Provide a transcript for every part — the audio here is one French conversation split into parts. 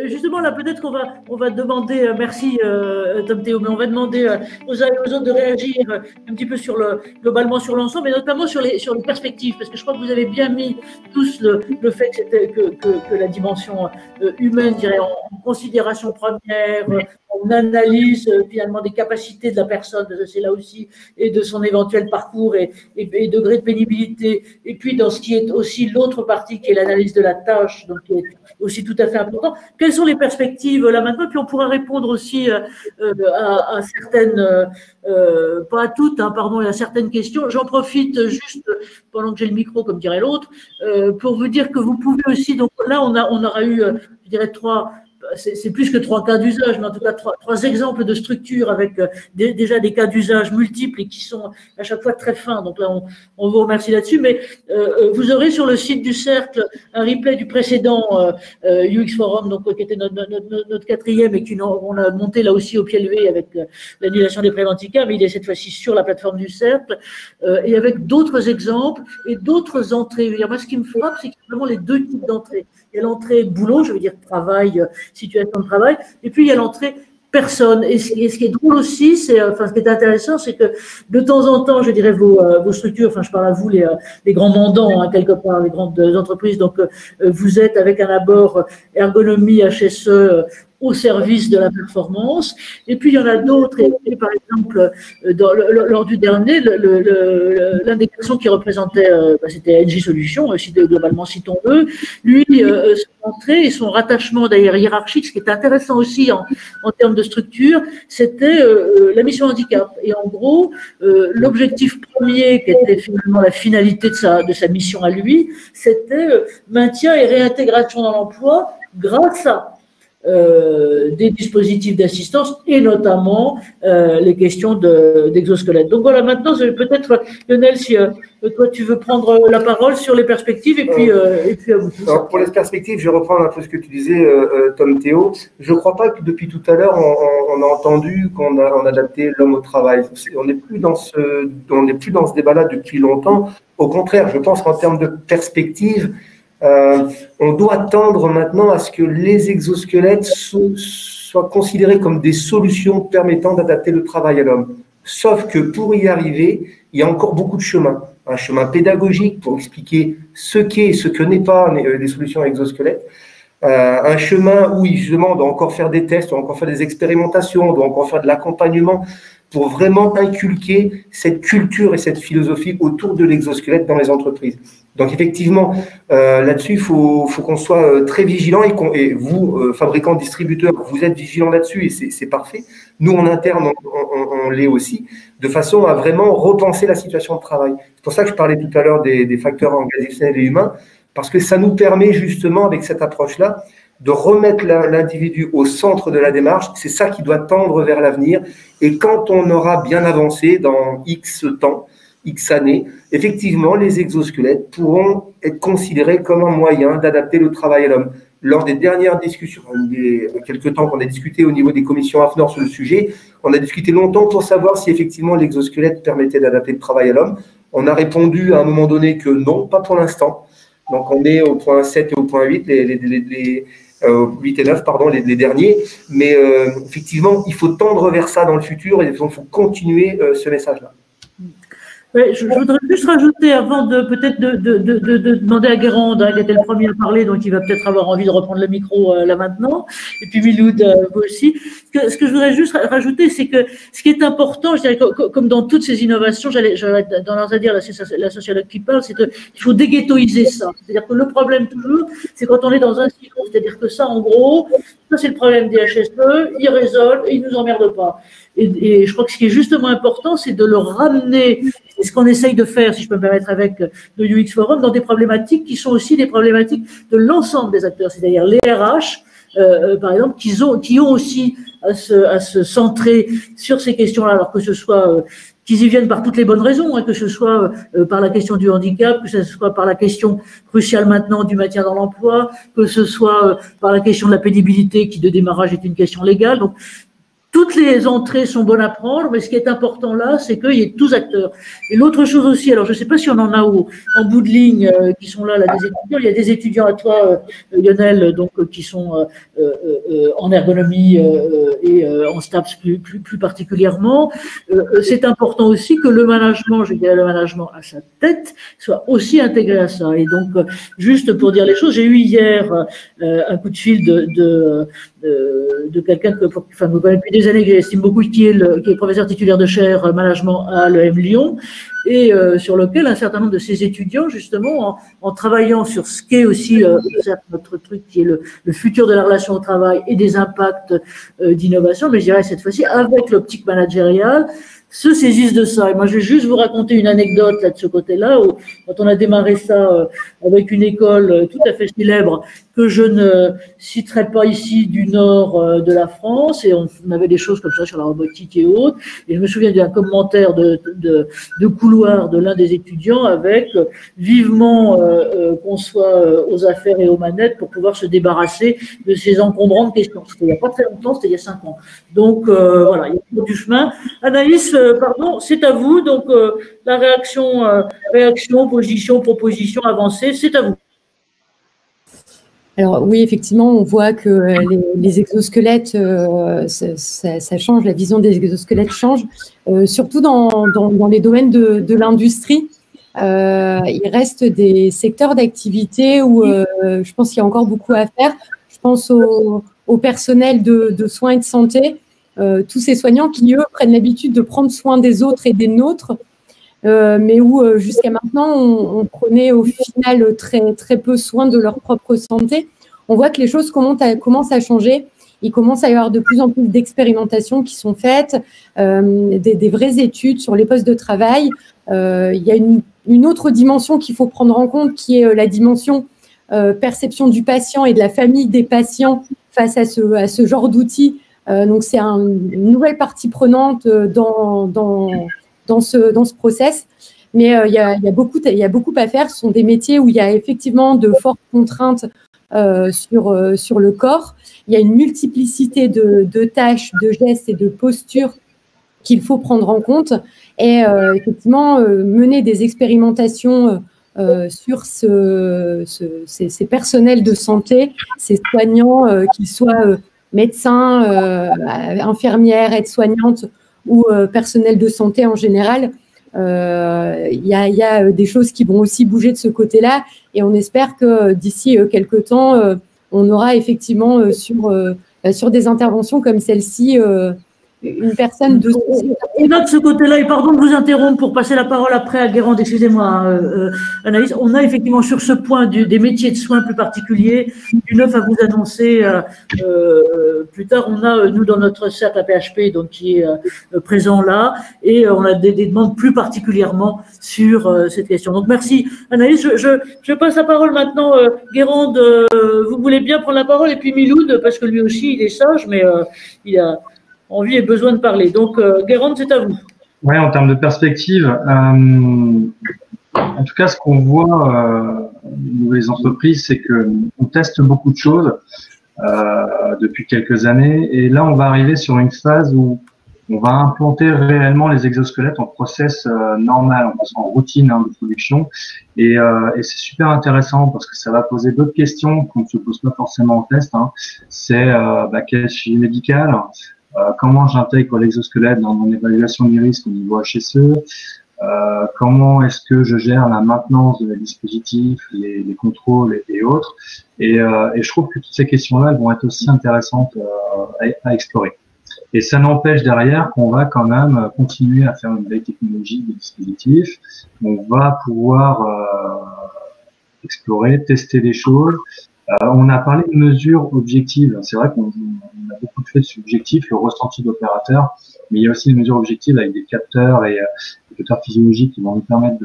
Justement, là, peut-être on va demander, merci Tom Théo, mais on va demader aux uns et aux autres de réagir un petit peu globalement sur l'ensemble, et notamment sur les perspectives, parce que je crois que vous avez bien mis tous le fait que la dimension humaine, je dirais, en considération première, en analyse finalement des capacités de la personne, c'est là aussi, et de son éventuel parcours et degré de pénibilité, et puis dans ce qui est aussi l'autre partie qui est l'analyse de la tâche, donc qui est aussi tout à fait important. Quelles sont les perspectives là maintenant? Puis on pourra répondre aussi à certaines, pas à toutes, hein, pardon, à certaines questions. J'en profite juste pendant que j'ai le micro, comme dirait l'autre, pour vous dire que vous pouvez aussi, donc là on aura eu, je dirais, c'est plus que 3 cas d'usage, mais en tout cas 3 exemples de structures avec déjà des cas d'usage multiples et qui sont à chaque fois très fins. Donc là, on vous remercie là-dessus. Mais vous aurez sur le site du Cercle un replay du précédent UX Forum, donc qui était notre 4e et qu'on a monté là aussi au pied levé avec l'annulation des préventicas, mais il est cette fois-ci sur la plateforme du Cercle et avec d'autres exemples et d'autres entrées. Moi, ce qui me frappe, c'est qu'il y a vraiment les 2 types d'entrées. Il y a l'entrée boulot, je veux dire travail, situation de travail, et puis il y a l'entrée personne. Et ce qui est drôle aussi, ce qui est intéressant, c'est que de temps en temps, je dirais, vos structures, enfin, je parle à vous, les grands mandants, hein, quelque part, les grandes entreprises, donc vous êtes avec un abord ergonomie HSE au service de la performance. Et puis, il y en a d'autres, et par exemple, lors du dernier, l'un des garçons qui représentait, c'était NJ Solutions, globalement, citons-le, lui, son entrée et son rattachement d'ailleurs hiérarchique, ce qui est intéressant aussi en termes de structure, c'était la mission handicap. Et en gros, l'objectif premier, qui était finalement la finalité de sa mission à lui, c'était maintien et réintégration dans l'emploi grâce à des dispositifs d'assistance et notamment les questions d'exosquelette. Donc voilà, maintenant, peut-être, Lionel, si toi tu veux prendre la parole sur les perspectives et puis à vous tous. Alors pour les perspectives, je vais reprendre un peu ce que tu disais, Tom Théo. Je ne crois pas que depuis tout à l'heure, on a entendu qu'on adaptait l'homme au travail. On n'est plus dans ce débat-là depuis longtemps. Au contraire, je pense qu'en termes de perspectives, on doit tendre maintenant à ce que les exosquelettes soient considérés comme des solutions permettant d'adapter le travail à l'homme. Sauf que pour y arriver, il y a encore beaucoup de chemin. Un chemin pédagogique pour expliquer ce qu'est et ce que n'est pas des solutions exosquelettes. Un chemin où justement on doit encore faire des tests, on doit encore faire des expérimentations, on doit encore faire de l'accompagnement pour vraiment inculquer cette culture et cette philosophie autour de l'exosquelette dans les entreprises. Donc effectivement, là-dessus, il faut qu'on soit très vigilant et vous, fabricants, distributeurs, vous êtes vigilants là-dessus et c'est parfait. Nous, en interne, on l'est aussi, de façon à vraiment repenser la situation de travail. C'est pour ça que je parlais tout à l'heure des facteurs organisationnels et humains, parce que ça nous permet justement, avec cette approche-là, de remettre l'individu au centre de la démarche. C'est ça qui doit tendre vers l'avenir. Et quand on aura bien avancé dans X temps, X années, effectivement, les exosquelettes pourront être considérés comme un moyen d'adapter le travail à l'homme. Lors des dernières discussions, il y a quelques temps qu'on a discuté au niveau des commissions AFNOR sur le sujet, on a discuté longtemps pour savoir si effectivement l'exosquelette permettait d'adapter le travail à l'homme. On a répondu à un moment donné que non, pas pour l'instant. Donc on est au point 7 et au point 8, 8 et 9, pardon, les derniers. Mais effectivement, il faut tendre vers ça dans le futur et il faut continuer ce message-là. Oui, je voudrais juste rajouter, avant peut-être de demander à Guérande, qui était le premier à parler, donc il va peut-être avoir envie de reprendre le micro là maintenant, et puis Miloud, vous aussi. Ce que je voudrais juste rajouter, c'est que ce qui est important, je dirais, comme dans toutes ces innovations, j'allais tendance à dire, la sociologue qui parle, c'est qu'il faut déghettoiser ça. C'est-à-dire que le problème toujours, c'est quand on est dans un silo, c'est-à-dire que ça, en gros, ça c'est le problème des HSE, ils résolvent et ils nous emmerdent pas. Et je crois que ce qui est justement important, c'est de le ramener, c'est ce qu'on essaye de faire, si je peux me permettre, avec le UX Forum, dans des problématiques qui sont aussi des problématiques de l'ensemble des acteurs, c'est-à-dire les RH, par exemple, qui ont aussi à se centrer sur ces questions-là, alors que ce soit qu'ils y viennent par toutes les bonnes raisons, hein, que ce soit par la question du handicap, que ce soit par la question cruciale maintenant du maintien dans l'emploi, que ce soit par la question de la pénibilité, qui de démarrage est une question légale. Donc, toutes les entrées sont bonnes à prendre, mais ce qui est important là, c'est qu'il y ait tous acteurs. Et l'autre chose aussi, alors je ne sais pas si on en a en bout de ligne qui sont là, des étudiants. Il y a des étudiants à toi, Lionel, donc qui sont en ergonomie et en STAPS plus particulièrement. C'est important aussi que le management, je dirais le management à sa tête, soit aussi intégré à ça. Et donc, juste pour dire les choses, j'ai eu hier un coup de fil de quelqu'un que vous connaissez depuis des années, que j'estime beaucoup, qui est professeur titulaire de chaire management à l'EM Lyon, et sur lequel un certain nombre de ces étudiants, justement, en travaillant sur ce qu'est aussi notre truc, qui est le futur de la relation au travail et des impacts d'innovation, mais je dirais cette fois-ci avec l'optique managériale, se saisissent de ça. Et moi, je vais juste vous raconter une anecdote là de ce côté-là, où quand on a démarré ça avec une école tout à fait célèbre, que je ne citerai pas ici, du nord de la France, et on avait des choses comme ça sur la robotique et autres, et je me souviens d'un commentaire de couloir de l'un des étudiants avec vivement qu'on soit aux affaires et aux manettes pour pouvoir se débarrasser de ces encombrantes questions. C'était il n'y a pas très longtemps, c'était il y a 5 ans. Donc voilà, il y a toujours du chemin. Anaïs, pardon, c'est à vous. Donc la réaction, position, proposition, avancée, c'est à vous. Alors oui, effectivement, on voit que les exosquelettes, ça change, la vision des exosquelettes change, surtout dans les domaines de l'industrie. Il reste des secteurs d'activité où je pense qu'il y a encore beaucoup à faire. Je pense au personnel de soins et de santé, tous ces soignants qui, eux, prennent l'habitude de prendre soin des autres et des nôtres, mais où jusqu'à maintenant, on prenait au final très, très peu soin de leur propre santé. On voit que les choses commencent à changer. Il commence à y avoir de plus en plus d'expérimentations qui sont faites, des vraies études sur les postes de travail. Il y a une autre dimension qu'il faut prendre en compte, qui est la dimension perception du patient et de la famille des patients face à ce genre d'outils. Donc, c'est une nouvelle partie prenante dans ce process, mais il y a beaucoup à faire. Ce sont des métiers où il y a effectivement de fortes contraintes sur le corps. Il y a une multiplicité de tâches, de gestes et de postures qu'il faut prendre en compte et effectivement mener des expérimentations sur ces personnels de santé, ces soignants, qu'ils soient médecins, infirmières, aides-soignantes ou personnel de santé en général. Il y a des choses qui vont aussi bouger de ce côté-là et on espère que d'ici quelques temps, on aura effectivement sur des interventions comme celle-ci une personne de... Et là, de ce côté-là, et pardon de vous interrompre pour passer la parole après à Guérande, excusez-moi, Anaïs, on a effectivement sur ce point des métiers de soins plus particuliers, du neuf à vous annoncer plus tard. On a, nous, dans notre cercle à PHP, donc, qui est présent là, et on a des demandes plus particulièrement sur cette question. Donc, merci, Anaïs. Je passe la parole maintenant. Guérande, vous voulez bien prendre la parole, et puis Miloud, parce que lui aussi, il est sage, mais il a envie et besoin de parler. Donc, Guérande, c'est à vous. Oui, en termes de perspective, en tout cas, ce qu'on voit dans les entreprises, c'est qu'on teste beaucoup de choses depuis quelques années. Et là, on va arriver sur une phase où on va implanter réellement les exosquelettes en process normal, en routine de production. Et c'est super intéressant parce que ça va poser d'autres questions qu'on ne se pose pas forcément en test. C'est quel suivi médical, comment j'intègre l'exosquelette dans mon évaluation des risques au niveau HSE, comment est-ce que je gère la maintenance de les dispositifs, les contrôles et autres. Et je trouve que toutes ces questions-là vont être aussi intéressantes à explorer. Et ça n'empêche derrière qu'on va quand même continuer à faire une veille technologique des dispositifs. On va pouvoir explorer, tester des choses. On a parlé de mesures objectives. C'est vrai qu'on a beaucoup de faits subjectifs, le ressenti de l'opérateur, mais il y a aussi des mesures objectives avec des capteurs et des capteurs physiologiques qui vont nous permettre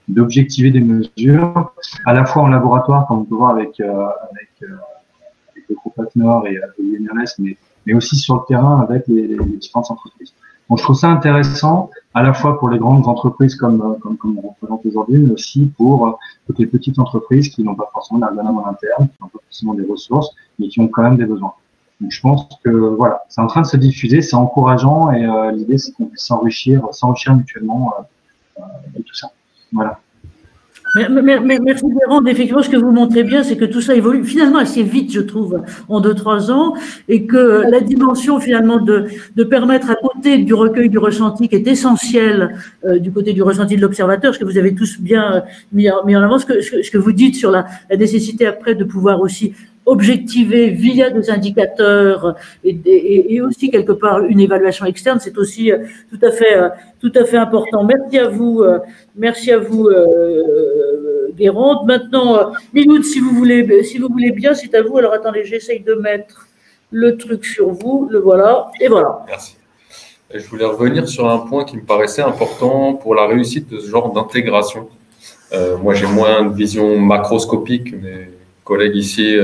d'objectiver des mesures, à la fois en laboratoire, comme on peut voir avec le groupe ACNOR et l'INRS, mais aussi sur le terrain avec les différentes entreprises. Donc, je trouve ça intéressant, à la fois pour les grandes entreprises comme on représente aujourd'hui, mais aussi pour toutes les petites entreprises qui n'ont pas forcément d'ergonome en interne, qui n'ont pas forcément des ressources, mais qui ont quand même des besoins. Donc, je pense que voilà, c'est en train de se diffuser, c'est encourageant et l'idée c'est qu'on puisse s'enrichir mutuellement de tout ça. Voilà. Merci Vérande. Effectivement, ce que vous montrez bien, c'est que tout ça évolue finalement assez vite, je trouve, en 2-3 ans, et que la dimension finalement de permettre à côté du recueil du ressenti qui est essentiel du côté du ressenti de l'observateur, ce que vous avez tous bien mis en avant, ce que vous dites sur la nécessité après de pouvoir aussi objectiver via des indicateurs et aussi quelque part une évaluation externe, c'est aussi tout à fait important. Merci à vous, Guérande. Maintenant, Miloud, si vous voulez bien, c'est à vous. Alors attendez, j'essaye de mettre le truc sur vous, le voilà, et voilà. Merci. Et je voulais revenir sur un point qui me paraissait important pour la réussite de ce genre d'intégration. Moi, j'ai moins de vision macroscopique, mais collègues ici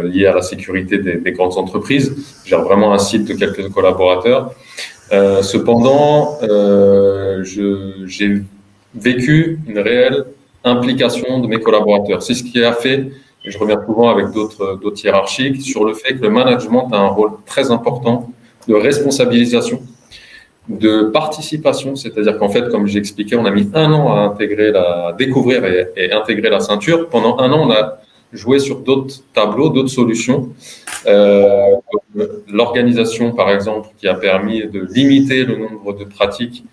liés à la sécurité des grandes entreprises. J'ai vraiment un site de quelques collaborateurs. Cependant, j'ai vécu une réelle implication de mes collaborateurs. C'est ce qui a fait, et je reviens souvent avec d'autres hiérarchiques, sur le fait que le management a un rôle très important de responsabilisation, de participation, c'est-à-dire qu'en fait, comme j'ai expliqué, on a mis 1 an à découvrir et intégrer la ceinture. Pendant 1 an, on a joué sur d'autres tableaux, d'autres solutions. L'organisation, par exemple, qui a permis de limiter le nombre de pratiques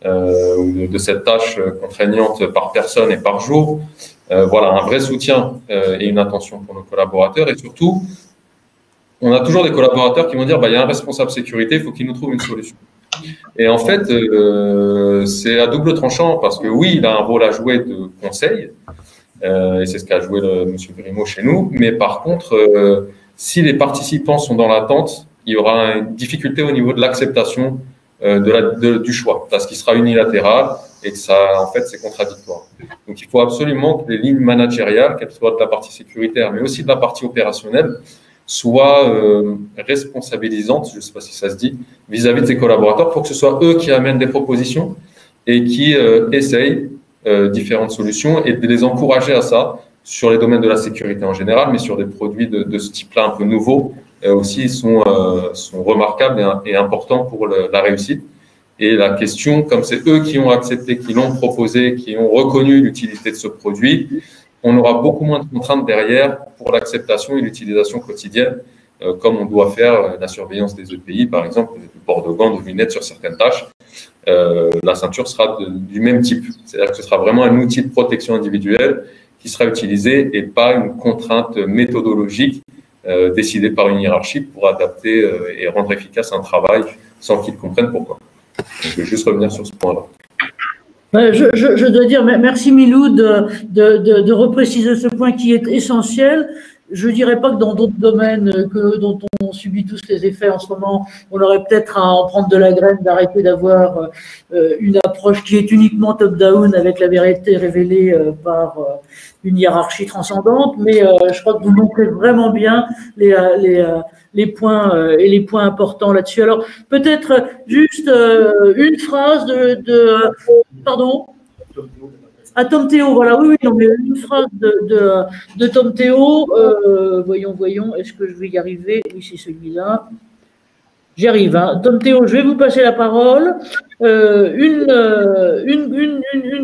ou de cette tâche contraignante par personne et par jour. Voilà, un vrai soutien et une attention pour nos collaborateurs. Et surtout, on a toujours des collaborateurs qui vont dire, il y a un responsable sécurité, il faut qu'il nous trouve une solution. Et en fait, c'est à double tranchant parce que oui, il a un rôle à jouer de conseil, et c'est ce qu'a joué M. Grimaud chez nous. Mais par contre, si les participants sont dans l'attente, il y aura une difficulté au niveau de l'acceptation du choix, parce qu'il sera unilatéral et que ça, en fait, c'est contradictoire. Donc, il faut absolument que les lignes managériales, qu'elles soient de la partie sécuritaire, mais aussi de la partie opérationnelle, soient responsabilisantes, je ne sais pas si ça se dit, vis-à-vis de ses collaborateurs, pour que ce soit eux qui amènent des propositions et qui essayent différentes solutions et de les encourager à ça sur les domaines de la sécurité en général, mais sur des produits de ce type-là un peu nouveaux aussi sont remarquables et importants pour la réussite. Et la question, comme c'est eux qui ont accepté, qui l'ont proposé, qui ont reconnu l'utilité de ce produit, on aura beaucoup moins de contraintes derrière pour l'acceptation et l'utilisation quotidienne, comme on doit faire la surveillance des EPI, par exemple, du port de gants, de lunettes sur certaines tâches. La ceinture sera du même type. C'est-à-dire que ce sera vraiment un outil de protection individuelle qui sera utilisé et pas une contrainte méthodologique décidée par une hiérarchie pour adapter et rendre efficace un travail sans qu'ils comprennent pourquoi. Donc, je vais juste revenir sur ce point-là. Je dois dire merci Miloud de repréciser ce point qui est essentiel. Je dirais pas que dans d'autres domaines dont on subit tous les effets en ce moment, on aurait peut-être à en prendre de la graine, d'arrêter d'avoir une approche qui est uniquement top-down avec la vérité révélée par une hiérarchie transcendante. Mais je crois que vous montrez vraiment bien les points et les points importants là-dessus. Alors peut-être juste une phrase pardon. À Tom Théo, voilà, oui, non, mais une phrase de Tom Théo. Voyons, est-ce que je vais y arriver? Oui, c'est celui-là. J'y arrive. Hein. Tom Théo, je vais vous passer la parole. Une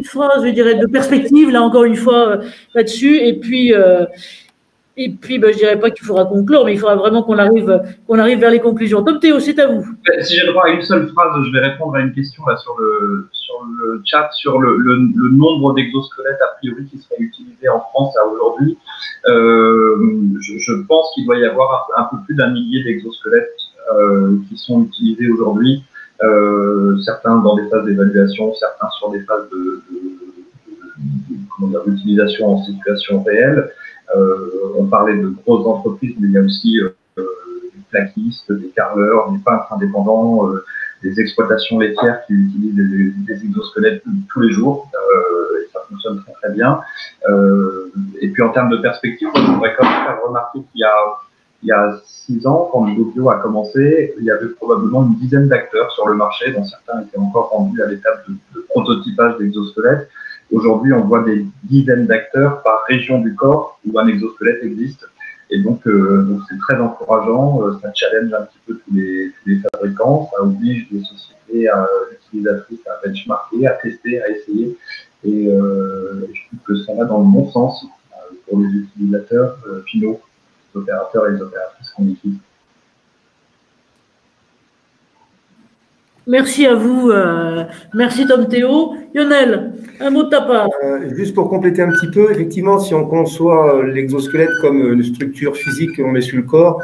phrase, je dirais, de perspective, là encore une fois, là-dessus. Et puis, je dirais pas qu'il faudra conclure, mais il faudra vraiment qu'on arrive vers les conclusions. Tom Théo, c'est à vous. Si j'ai le droit à une seule phrase, je vais répondre à une question là sur le chat sur le nombre d'exosquelettes a priori qui seraient utilisés en France à aujourd'hui. Je pense qu'il doit y avoir un peu plus d'1 millier d'exosquelettes qui sont utilisés aujourd'hui. Certains dans des phases d'évaluation, certains sur des phases d'utilisation en situation réelle. On parlait de grosses entreprises, mais il y a aussi des plaquistes, des carleurs, des peintres indépendants, des exploitations laitières qui utilisent des exosquelettes tous les jours, et ça fonctionne très très bien. Et puis en termes de perspective, je voudrais quand même faire remarquer qu'il y a 6 ans, quand le bio a commencé, il y avait probablement une dizaine d'acteurs sur le marché, dont certains étaient encore rendus à l'étape de prototypage d'exosquelettes. Aujourd'hui, on voit des dizaines d'acteurs par région du corps où un exosquelette existe. Et donc c'est très encourageant, ça challenge un petit peu tous les fabricants, ça oblige les sociétés utilisatrices à benchmarker, à tester, à essayer. Et je trouve que ça va dans le bon sens pour les utilisateurs finaux, les opérateurs et les opératrices qu'on utilise. Merci à vous, merci Tom Théo. Lionel, un mot de ta part. Juste pour compléter un petit peu, effectivement, si on conçoit l'exosquelette comme une structure physique qu'on met sur le corps,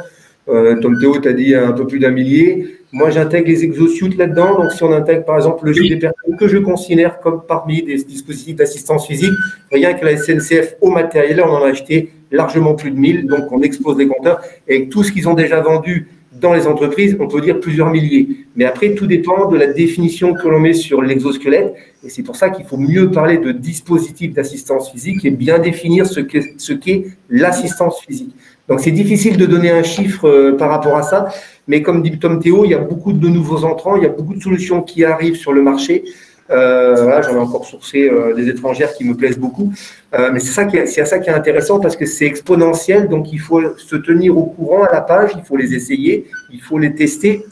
Tom Théo t'a dit un peu plus d'1 millier. Moi, j'intègre les exosuits là-dedans. Donc, si on intègre par exemple le GDPR, que je considère comme parmi des dispositifs d'assistance physique, rien que la SNCF au matériel, on en a acheté largement plus de 1000. Donc, on explose les compteurs. Et avec tout ce qu'ils ont déjà vendu dans les entreprises, on peut dire plusieurs milliers. Mais après, tout dépend de la définition que l'on met sur l'exosquelette. Et c'est pour ça qu'il faut mieux parler de dispositif d'assistance physique et bien définir ce qu'est l'assistance physique. Donc, c'est difficile de donner un chiffre par rapport à ça. Mais comme dit Tom Théo, il y a beaucoup de nouveaux entrants, il y a beaucoup de solutions qui arrivent sur le marché. Voilà, j'en ai encore sourcé des étrangères qui me plaisent beaucoup. Mais c'est ça qui est intéressant parce que c'est exponentiel. Donc, il faut se tenir au courant à la page, il faut les essayer, il faut les tester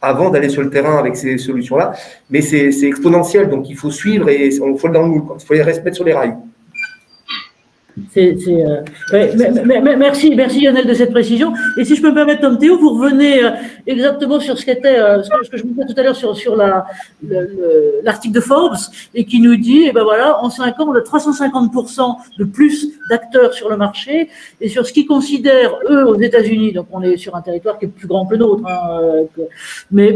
avant d'aller sur le terrain avec ces solutions-là. Mais c'est exponentiel, donc il faut suivre et il faut le dans le moule. Il faut les mettre sur les rails. Merci Lionel de cette précision. Et si je peux me permettre, Tom Théo, vous revenez exactement sur ce qu'était ce que je vous disais tout à l'heure sur l'article de Forbes et qui nous dit, et ben voilà, en 5 ans, on a 350% de plus d'acteurs sur le marché et sur ce qu'ils considèrent eux aux États-Unis. Donc on est sur un territoire qui est plus grand que le nôtre. Mais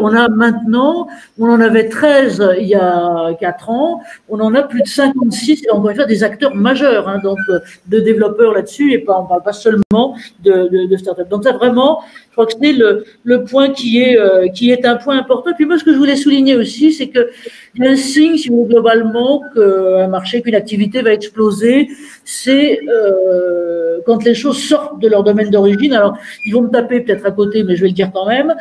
on a maintenant, on en avait 13 il y a 4 ans, on en a plus de 56 et encore une fois des acteurs majeurs. Donc de développeurs là-dessus et on ne parle pas seulement de start-up. Donc ça vraiment, je crois que c'est le point qui est un point important. Et puis moi, ce que je voulais souligner aussi, c'est qu'il y a un signe, si vous voulez, globalement, qu'un marché, qu'une activité va exploser, c'est quand les choses sortent de leur domaine d'origine. Alors, ils vont me taper peut-être à côté, mais je vais le dire quand même.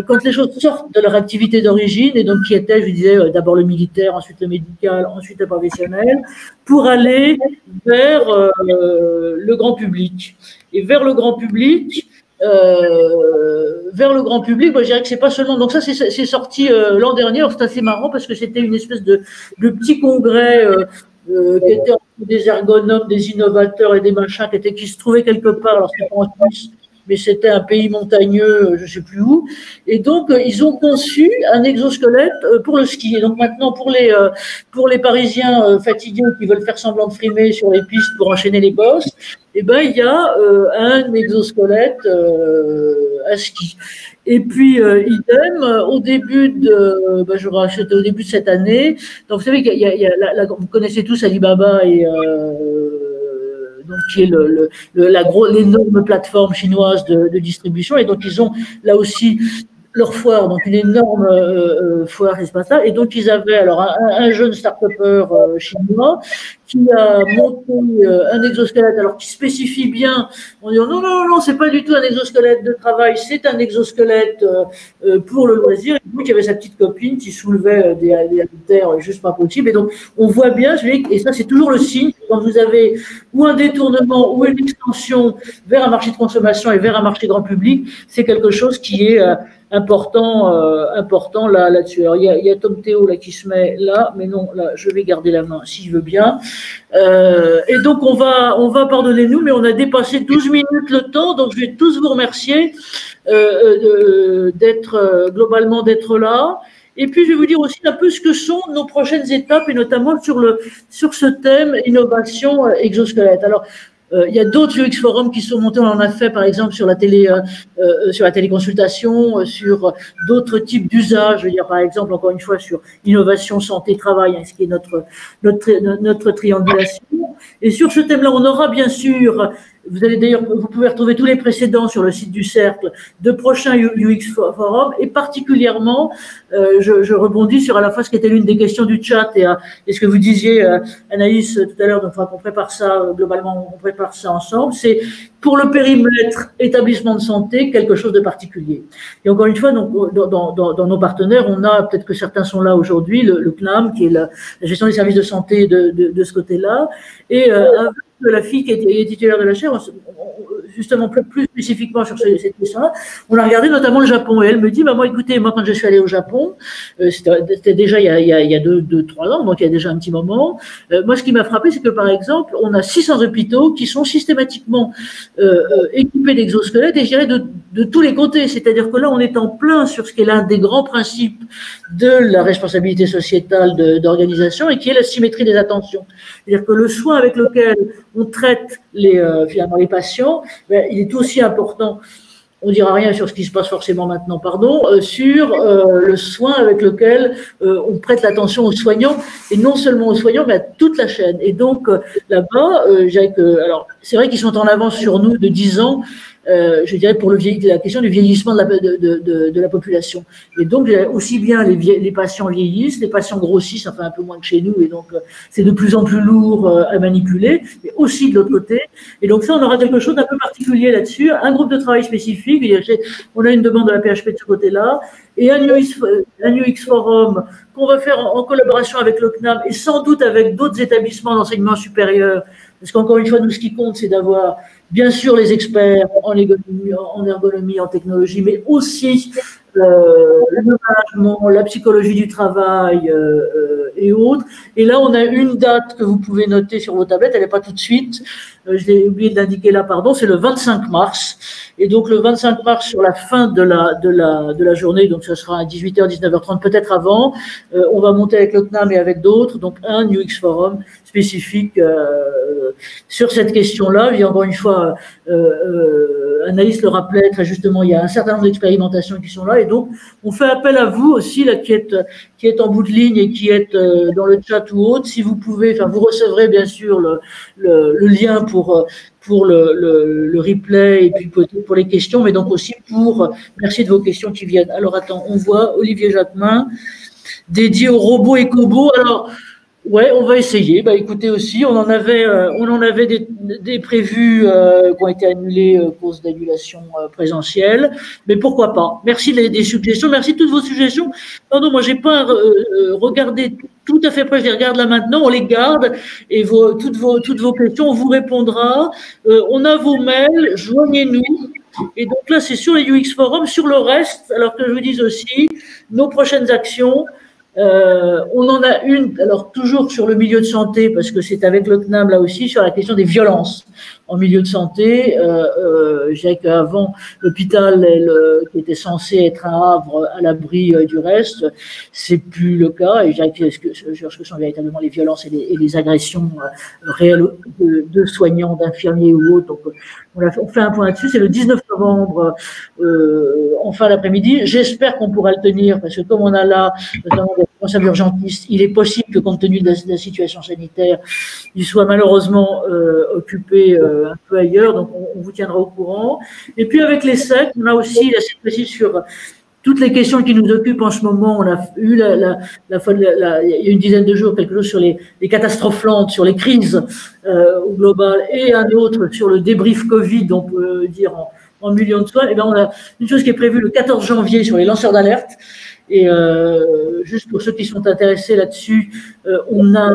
Quand les choses sortent de leur activité d'origine, et donc qui était, je disais, d'abord le militaire, ensuite le médical, ensuite le professionnel, pour aller vers le grand public. Et vers le grand public, moi je dirais que c'est pas seulement. Donc ça, c'est sorti l'an dernier. Alors c'est assez marrant parce que c'était une espèce de petit congrès qui était entre des ergonomes, des innovateurs et des machins qui se trouvaient quelque part. Alors c'était pas en Suisse, mais c'était un pays montagneux, je sais plus où. Et donc, ils ont conçu un exosquelette pour le ski. Et donc maintenant, pour les Parisiens fatigués qui veulent faire semblant de frimer sur les pistes pour enchaîner les bosses, il y a un exosquelette à ski. Et puis, idem, au début c'était au début de cette année. Donc, vous savez vous connaissez tous Alibaba et donc qui est l'énorme plateforme chinoise de distribution. Et donc, ils ont là aussi leur foire, donc une énorme foire espace-là. Et donc, ils avaient alors un jeune start-upper chinois qui a monté un exosquelette, alors qui spécifie bien, on dit non, c'est pas du tout un exosquelette de travail, c'est un exosquelette pour le loisir. Et donc, il y avait sa petite copine qui soulevait des haltères juste pas possible. Et donc, on voit bien, et ça, c'est toujours le signe, quand vous avez ou un détournement ou une extension vers un marché de consommation et vers un marché grand public, c'est quelque chose qui est important là-dessus. Alors, il y a Tom Théo là qui se met là, mais non, là, je vais garder la main s'il veut bien. Et donc, on va pardonnez-nous, mais on a dépassé 12 minutes le temps, donc je vais tous vous remercier globalement d'être là. Et puis, je vais vous dire aussi un peu ce que sont nos prochaines étapes, et notamment sur ce thème innovation exosquelette. Alors, il y a d'autres UX forums qui sont montés, on en a fait par exemple sur la téléconsultation, sur d'autres types d'usages, je veux dire par exemple encore une fois sur innovation, santé, travail, ce qui est notre triangulation. Et sur ce thème-là, on aura bien sûr, vous pouvez retrouver tous les précédents sur le site du Cercle, de prochains UX forums, et particulièrement, je rebondis sur à la fois ce qui était l'une des questions du chat et ce que vous disiez, Anaïs, tout à l'heure, donc on prépare ça, globalement, on prépare ça ensemble, c'est pour le périmètre établissement de santé, quelque chose de particulier. Et encore une fois, donc, dans nos partenaires, on a, peut-être que certains sont là aujourd'hui, le CNAM, qui est la gestion des services de santé de ce côté-là, et la fille qui est titulaire de la chaire, justement plus spécifiquement sur cette question-là, on a regardé notamment le Japon. Et elle me dit, moi, écoutez, moi, quand je suis allée au Japon, c'était déjà il y a 2-3 ans, donc il y a déjà un petit moment. Moi, ce qui m'a frappé, c'est que, par exemple, on a 600 hôpitaux qui sont systématiquement équipés d'exosquelettes, et je dirais de tous les côtés. C'est-à-dire que là, on est en plein sur ce qui est l'un des grands principes de la responsabilité sociétale d'organisation, et qui est la symétrie des attentions. C'est-à-dire que le soin avec lequel on traite finalement les patients, il est aussi important. On ne dira rien sur ce qui se passe forcément maintenant, sur le soin avec lequel on prête l'attention aux soignants, et non seulement aux soignants, mais à toute la chaîne. Et donc, là-bas, alors, c'est vrai qu'ils sont en avance sur nous de 10 ans, je dirais, pour la question du vieillissement de la population. Et donc, aussi bien les patients vieillissent, les patients grossissent, enfin un peu moins que chez nous, et donc c'est de plus en plus lourd à manipuler, mais aussi de l'autre côté. Et donc ça, on aura quelque chose d'un peu particulier là-dessus, un groupe de travail spécifique. On a une demande de la PHP de ce côté-là, et un UX Forum qu'on va faire en collaboration avec le CNAM, et sans doute avec d'autres établissements d'enseignement supérieur, parce qu'encore une fois, nous, ce qui compte, c'est d'avoir bien sûr les experts en ergonomie, en technologie, mais aussi le management, la psychologie du travail et autres. Et là, on a une date que vous pouvez noter sur vos tablettes, elle n'est pas tout de suite, je l'ai oublié de l'indiquer là, c'est le 25 mars. Et donc le 25 mars, sur la fin de la journée, donc ce sera à 18h, 19h30, peut-être avant, on va monter avec le CNAM et avec d'autres, donc un UX Forum spécifique sur cette question-là. Et encore une fois, Anaïs le rappelait très justement, il y a un certain nombre d'expérimentations qui sont là, et donc on fait appel à vous aussi, là, qui êtes en bout de ligne et qui êtes dans le chat ou autre. Si vous pouvez, vous recevrez bien sûr le lien pour le replay, et puis pour les questions, mais donc aussi merci de vos questions qui viennent. Alors attends, on voit Olivier Jacquemin, dédié aux robots et cobots. Alors, ouais, on va essayer. Écoutez aussi, on en avait des prévus qui ont été annulés à cause d'annulation présentielle, mais pourquoi pas. Merci des suggestions, merci de toutes vos suggestions. Pardon, moi j'ai pas regardé tout à fait près, je les regarde là maintenant, on les garde, et toutes vos questions, on vous répondra. On a vos mails, joignez-nous. Et donc là, c'est sur les UX Forum. Sur le reste, alors que je vous dise aussi, nos prochaines actions, on en a une, alors toujours sur le milieu de santé, parce que c'est avec le CNAM là aussi, sur la question des violences en milieu de santé. Je dirais qu'avant, l'hôpital qui était censé être un havre à l'abri du reste, c'est plus le cas. Et je dirais que ce que sont véritablement les violences et les agressions réelles de soignants, d'infirmiers ou autres. Donc, on fait un point là-dessus. C'est le 19 novembre, en fin d'après-midi. J'espère qu'on pourra le tenir, parce que comme on a là notamment des responsables urgentistes, il est possible que, compte tenu de la situation sanitaire, il soit malheureusement occupé un peu ailleurs. Donc, on vous tiendra au courant. Et puis, avec les SEC, on a aussi, là, c'est précis sur toutes les questions qui nous occupent en ce moment. On a eu il y a une dizaine de jours, quelque chose sur les catastrophes lentes, sur les crises globales, et un autre sur le débrief Covid, on peut dire en millions de soins. Et bien, on a une chose qui est prévue le 14 janvier sur les lanceurs d'alerte. Et juste pour ceux qui sont intéressés là-dessus, on a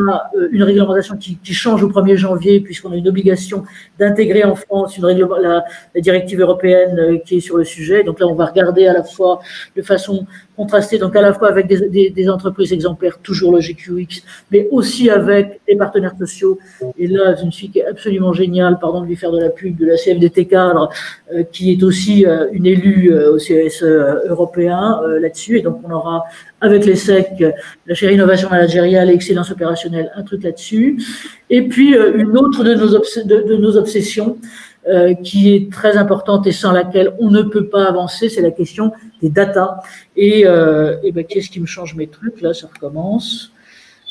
une réglementation qui change au 1er janvier, puisqu'on a une obligation d'intégrer en France la directive européenne qui est sur le sujet. Donc là, on va regarder à la fois de façon contrastée, donc à la fois avec des entreprises exemplaires, toujours Logic UX, mais aussi avec des partenaires sociaux. Et là, une fille qui est absolument géniale, pardon de lui faire de la pub, de la CFDT Cadre, qui est aussi une élue au CESE européen là-dessus. Et donc, on aura, avec les SEC, la chaire innovation managériale et excellence opérationnelle, un truc là-dessus. Et puis, une autre de nos obsessions, qui est très importante et sans laquelle on ne peut pas avancer, c'est la question des data. Et qu'est-ce qui me change mes trucs? Là, ça recommence.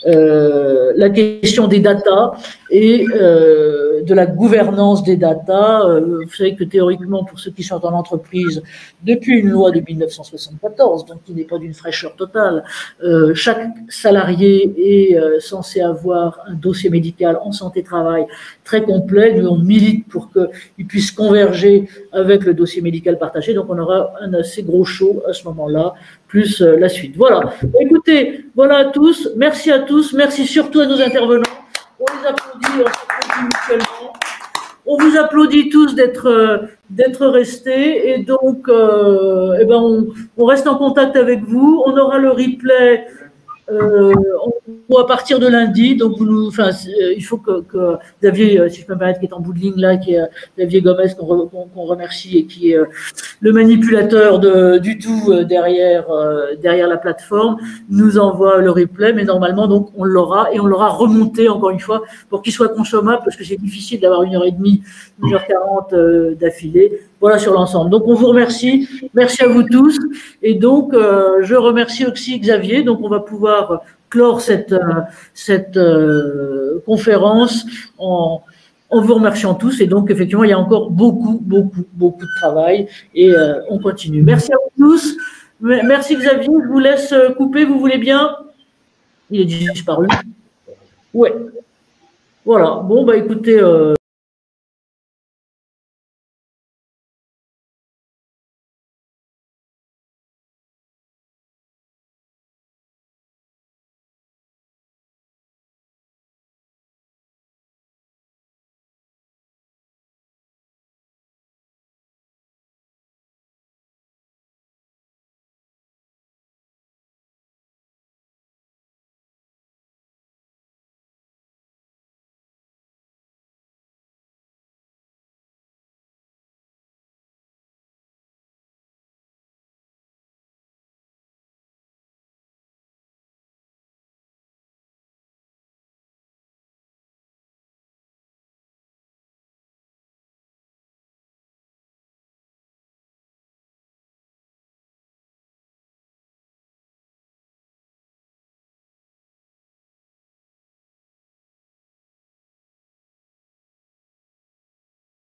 La question des data et de la gouvernance des data. Vous savez que théoriquement, pour ceux qui sont en entreprise, depuis une loi de 1974, donc qui n'est pas d'une fraîcheur totale, chaque salarié est censé avoir un dossier médical en santé-travail très complet. Nous, on milite pour qu'il puisse converger avec le dossier médical partagé. Donc, on aura un assez gros show à ce moment-là, plus la suite. Voilà. Écoutez, voilà à tous. Merci à tous. Merci surtout à nos intervenants. On les applaudit, on s'applaudit mutuellement. On vous applaudit tous d'être restés et donc on reste en contact avec vous. On aura le replay à partir de lundi. Donc il faut que Xavier, si je peux me permettre, qui est en bout de ligne là, qui est Xavier Gomez qu'on remercie et qui est le manipulateur du tout derrière la plateforme, nous envoie le replay. Mais normalement, donc on l'aura et on l'aura remonté encore une fois pour qu'il soit consommable parce que c'est difficile d'avoir 1h30, 1h40 d'affilée. Voilà sur l'ensemble. Donc on vous remercie. Merci à vous tous. Et donc je remercie aussi Xavier. Donc on va pouvoir clore cette conférence en vous remerciant tous. Et donc effectivement il y a encore beaucoup de travail et on continue. Merci à vous tous. Merci Xavier. Je vous laisse couper. Vous voulez bien? Il est disparu. Ouais. Voilà. Bon bah écoutez.